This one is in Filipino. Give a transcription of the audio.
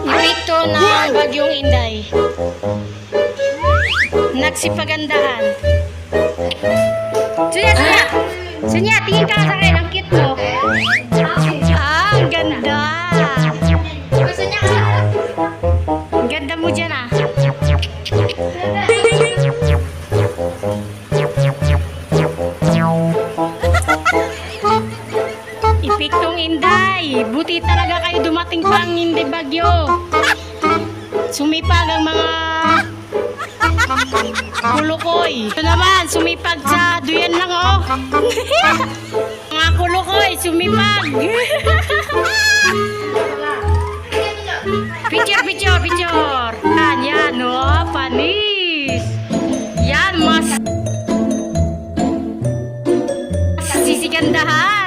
Epekto ng Bagyong Inday. Nagsipagandahan. Sunya! Sunya, tingin ka sa akin. Ang cute mo. Ah, ang ganda. Ang ganda mo dyan ah. Epektong Inday. Buti talaga kayo dumating pang hindi bagyo. Sumipag ang mga kulukoy. Ito naman, sumipag sa duyan lang oh. Mga kulukoy, sumipag. Picture. Yan oh, panis. Yan, mas sisigandahan.